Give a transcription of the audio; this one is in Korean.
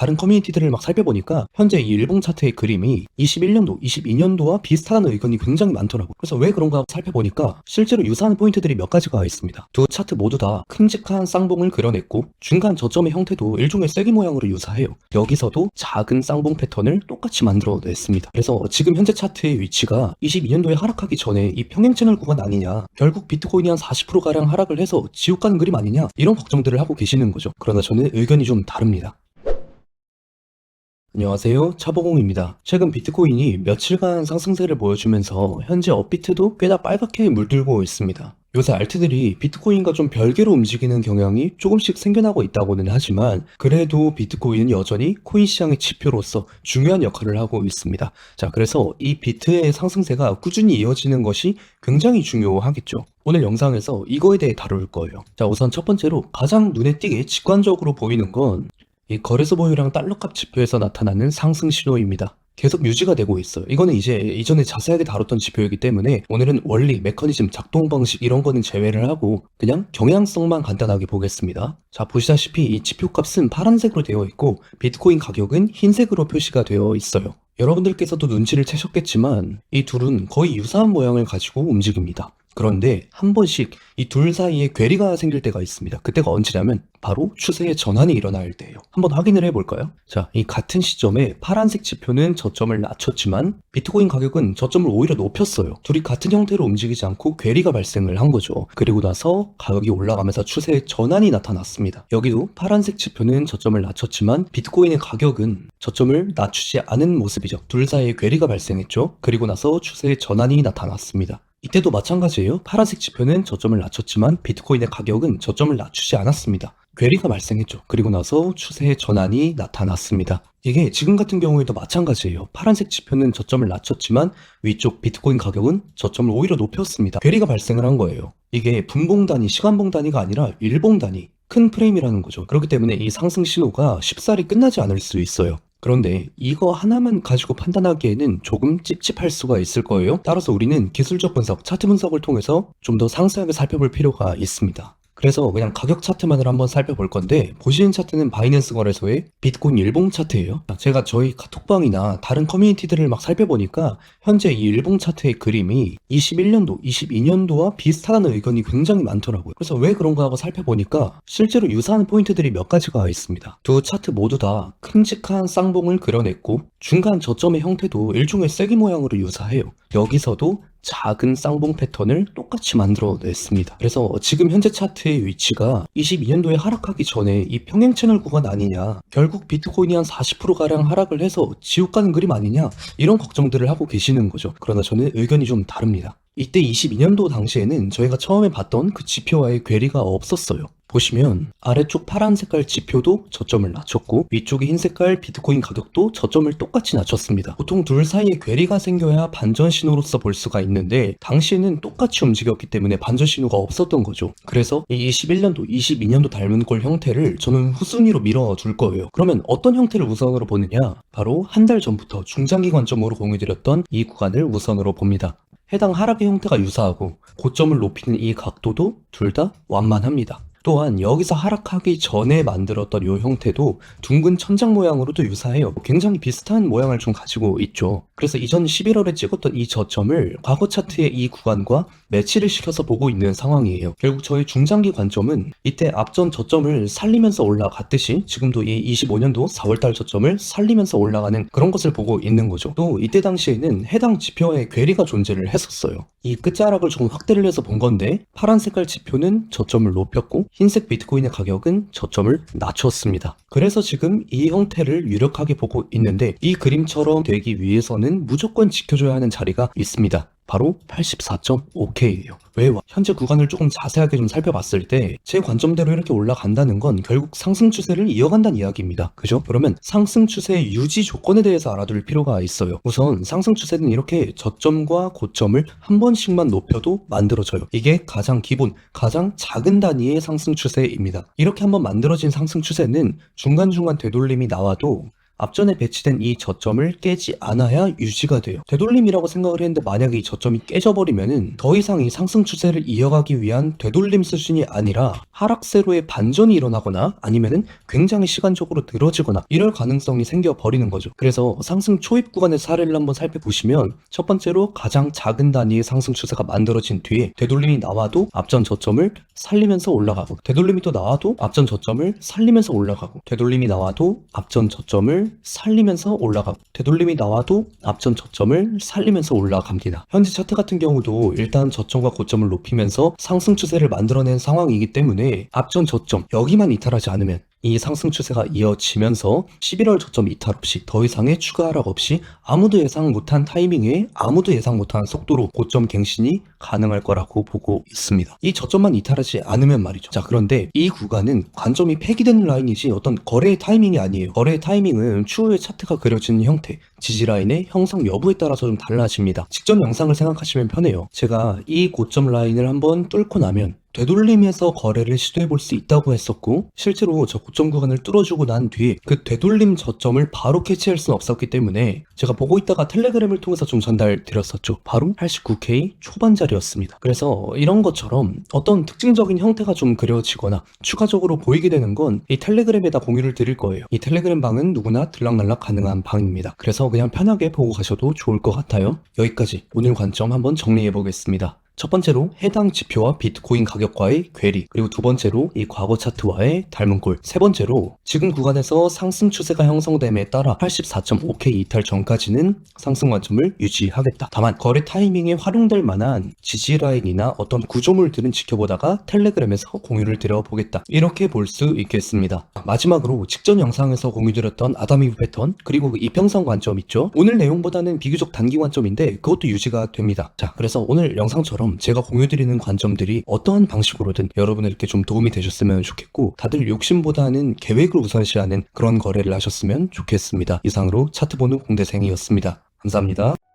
다른 커뮤니티들을 막 살펴보니까 현재 이 일봉 차트의 그림이 21년도, 22년도와 비슷하다는 의견이 굉장히 많더라고요. 그래서 왜 그런가 하고 살펴보니까 실제로 유사한 포인트들이 몇 가지가 있습니다. 두 차트 모두 다 큼직한 쌍봉을 그려냈고 중간 저점의 형태도 일종의 쐐기 모양으로 유사해요. 여기서도 작은 쌍봉 패턴을 똑같이 만들어냈습니다. 그래서 지금 현재 차트의 위치가 22년도에 하락하기 전에 이 평행 채널 구간 아니냐, 결국 비트코인이 한 40%가량 하락을 해서 지옥 가는 그림 아니냐, 이런 걱정들을 하고 계시는 거죠. 그러나 저는 의견이 좀 다릅니다. 안녕하세요, 차보공입니다. 최근 비트코인이 며칠간 상승세를 보여주면서 현재 업비트도 꽤나 빨갛게 물들고 있습니다. 요새 알트들이 비트코인과 좀 별개로 움직이는 경향이 조금씩 생겨나고 있다고는 하지만 그래도 비트코인은 여전히 코인 시장의 지표로서 중요한 역할을 하고 있습니다. 자, 그래서 이 비트의 상승세가 꾸준히 이어지는 것이 굉장히 중요하겠죠. 오늘 영상에서 이거에 대해 다룰 거예요. 자, 우선 첫 번째로 가장 눈에 띄게 직관적으로 보이는 건 이 거래소 보유량 달러값 지표에서 나타나는 상승 신호입니다. 계속 유지가 되고 있어요. 이거는 이제 이전에 자세하게 다뤘던 지표이기 때문에 오늘은 원리, 메커니즘, 작동 방식 이런 거는 제외를 하고 그냥 경향성만 간단하게 보겠습니다. 자, 보시다시피 이 지표 값은 파란색으로 되어 있고 비트코인 가격은 흰색으로 표시가 되어 있어요. 여러분들께서도 눈치를 채셨겠지만 이 둘은 거의 유사한 모양을 가지고 움직입니다. 그런데 한 번씩 이 둘 사이에 괴리가 생길 때가 있습니다. 그때가 언제냐면 바로 추세의 전환이 일어날 때예요. 한번 확인을 해볼까요? 자, 이 같은 시점에 파란색 지표는 저점을 낮췄지만 비트코인 가격은 저점을 오히려 높였어요. 둘이 같은 형태로 움직이지 않고 괴리가 발생을 한 거죠. 그리고 나서 가격이 올라가면서 추세의 전환이 나타났습니다. 여기도 파란색 지표는 저점을 낮췄지만 비트코인의 가격은 저점을 낮추지 않은 모습이죠. 둘 사이에 괴리가 발생했죠. 그리고 나서 추세의 전환이 나타났습니다. 이때도 마찬가지예요. 파란색 지표는 저점을 낮췄지만 비트코인의 가격은 저점을 낮추지 않았습니다. 괴리가 발생했죠. 그리고 나서 추세의 전환이 나타났습니다. 이게 지금 같은 경우에도 마찬가지예요. 파란색 지표는 저점을 낮췄지만 위쪽 비트코인 가격은 저점을 오히려 높였습니다. 괴리가 발생을 한 거예요. 이게 분봉 단위, 시간봉 단위가 아니라 일봉 단위, 큰 프레임이라는 거죠. 그렇기 때문에 이 상승 신호가 쉽사리 끝나지 않을 수 있어요. 그런데 이거 하나만 가지고 판단하기에는 조금 찝찝할 수가 있을 거예요. 따라서 우리는 기술적 분석, 차트 분석을 통해서 좀 더 상세하게 살펴볼 필요가 있습니다. 그래서 그냥 가격 차트만을 한번 살펴볼 건데 보시는 차트는 바이낸스 거래소의 비트코인 일봉 차트예요. 제가 저희 카톡방이나 다른 커뮤니티들을 막 살펴보니까 현재 이 일봉 차트의 그림이 21년도, 22년도와 비슷하다는 의견이 굉장히 많더라고요. 그래서 왜 그런가 하고 살펴보니까 실제로 유사한 포인트들이 몇 가지가 있습니다. 두 차트 모두 다 큼직한 쌍봉을 그려냈고 중간 저점의 형태도 일종의 쐐기 모양으로 유사해요. 여기서도 작은 쌍봉 패턴을 똑같이 만들어냈습니다. 그래서 지금 현재 차트의 위치가 22년도에 하락하기 전에 이 평행 채널 구간 아니냐, 결국 비트코인이 한 40%가량 하락을 해서 지옥 가는 그림 아니냐, 이런 걱정들을 하고 계시는 거죠. 그러나 저는 의견이 좀 다릅니다. 이때 22년도 당시에는 저희가 처음에 봤던 그 지표와의 괴리가 없었어요. 보시면 아래쪽 파란 색깔 지표도 저점을 낮췄고 위쪽의 흰 색깔 비트코인 가격도 저점을 똑같이 낮췄습니다. 보통 둘 사이에 괴리가 생겨야 반전 신호로서 볼 수가 있는데 당시에는 똑같이 움직였기 때문에 반전 신호가 없었던 거죠. 그래서 이 21년도, 22년도 닮은 꼴 형태를 저는 후순위로 밀어둘 거예요. 그러면 어떤 형태를 우선으로 보느냐? 바로 한 달 전부터 중장기 관점으로 공유드렸던 이 구간을 우선으로 봅니다. 해당 하락의 형태가 유사하고 고점을 높이는 이 각도도 둘 다 완만합니다. 또한 여기서 하락하기 전에 만들었던 이 형태도 둥근 천장 모양으로도 유사해요. 굉장히 비슷한 모양을 좀 가지고 있죠. 그래서 이전 11월에 찍었던 이 저점을 과거 차트의 이 구간과 매치를 시켜서 보고 있는 상황이에요. 결국 저희 중장기 관점은 이때 앞전 저점을 살리면서 올라갔듯이 지금도 이 25년도 4월달 저점을 살리면서 올라가는 그런 것을 보고 있는 거죠. 또 이때 당시에는 해당 지표와의 괴리가 존재를 했었어요. 이 끝자락을 조금 확대를 해서 본 건데 파란 색깔 지표는 저점을 높였고 흰색 비트코인의 가격은 저점을 낮췄습니다. 그래서 지금 이 형태를 유력하게 보고 있는데 이 그림처럼 되기 위해서는 무조건 지켜줘야 하는 자리가 있습니다. 바로 84.5K예요. 왜? 현재 구간을 조금 자세하게 좀 살펴봤을 때 제 관점대로 이렇게 올라간다는 건 결국 상승 추세를 이어간다는 이야기입니다. 그죠? 그러면 상승 추세의 유지 조건에 대해서 알아둘 필요가 있어요. 우선 상승 추세는 이렇게 저점과 고점을 한 번씩만 높여도 만들어져요. 이게 가장 기본, 가장 작은 단위의 상승 추세입니다. 이렇게 한번 만들어진 상승 추세는 중간중간 되돌림이 나와도 앞전에 배치된 이 저점을 깨지 않아야 유지가 돼요. 되돌림이라고 생각을 했는데 만약에 이 저점이 깨져버리면은 더 이상 이 상승 추세를 이어가기 위한 되돌림 수준이 아니라 하락세로의 반전이 일어나거나 아니면은 굉장히 시간적으로 늘어지거나 이럴 가능성이 생겨버리는 거죠. 그래서 상승 초입 구간의 사례를 한번 살펴보시면 첫 번째로 가장 작은 단위의 상승 추세가 만들어진 뒤에 되돌림이 나와도 앞전 저점을 살리면서 올라가고, 되돌림이 또 나와도 앞전 저점을 살리면서 올라가고, 되돌림이 나와도 앞전 저점을 살리면서 올라가고, 되돌림이 나와도 앞전 저점을 살리면서 올라갑니다. 현재 차트 같은 경우도 일단 저점과 고점을 높이면서 상승 추세를 만들어낸 상황이기 때문에 앞전 저점 여기만 이탈하지 않으면 이 상승 추세가 이어지면서 11월 저점 이탈 없이 더 이상의 추가 하락 없이 아무도 예상 못한 타이밍에 아무도 예상 못한 속도로 고점 갱신이 가능할 거라고 보고 있습니다. 이 저점만 이탈하지 않으면 말이죠. 자, 그런데 이 구간은 관점이 폐기되는 라인이지 어떤 거래의 타이밍이 아니에요. 거래의 타이밍은 추후에 차트가 그려지는 형태, 지지 라인의 형성 여부에 따라서 좀 달라집니다. 직전 영상을 생각하시면 편해요. 제가 이 고점 라인을 한번 뚫고 나면 되돌림에서 거래를 시도해 볼 수 있다고 했었고, 실제로 저 고점 구간을 뚫어주고 난 뒤에 그 되돌림 저점을 바로 캐치할 수는 없었기 때문에 제가 보고 있다가 텔레그램을 통해서 좀 전달 드렸었죠. 바로 89K 초반자리였습니다. 그래서 이런 것처럼 어떤 특징적인 형태가 좀 그려지거나 추가적으로 보이게 되는 건 이 텔레그램에다 공유를 드릴 거예요. 이 텔레그램 방은 누구나 들락날락 가능한 방입니다. 그래서 그냥 편하게 보고 가셔도 좋을 것 같아요. 여기까지 오늘 관점 한번 정리해 보겠습니다. 첫 번째로 해당 지표와 비트코인 가격과의 괴리, 그리고 두 번째로 이 과거 차트와의 닮은 꼴, 세 번째로 지금 구간에서 상승 추세가 형성됨에 따라 84.5K 이탈 전까지는 상승 관점을 유지하겠다. 다만 거래 타이밍에 활용될 만한 지지 라인이나 어떤 구조물들은 지켜보다가 텔레그램에서 공유를 드려보겠다. 이렇게 볼 수 있겠습니다. 마지막으로 직전 영상에서 공유드렸던 아담이브 패턴, 그리고 그 이평선 관점 있죠? 오늘 내용보다는 비교적 단기 관점인데 그것도 유지가 됩니다. 자, 그래서 오늘 영상처럼 제가 공유드리는 관점들이 어떠한 방식으로든 여러분에게 좀 도움이 되셨으면 좋겠고, 다들 욕심보다는 계획을 우선시하는 그런 거래를 하셨으면 좋겠습니다. 이상으로 차트 보는 공대생이었습니다. 감사합니다.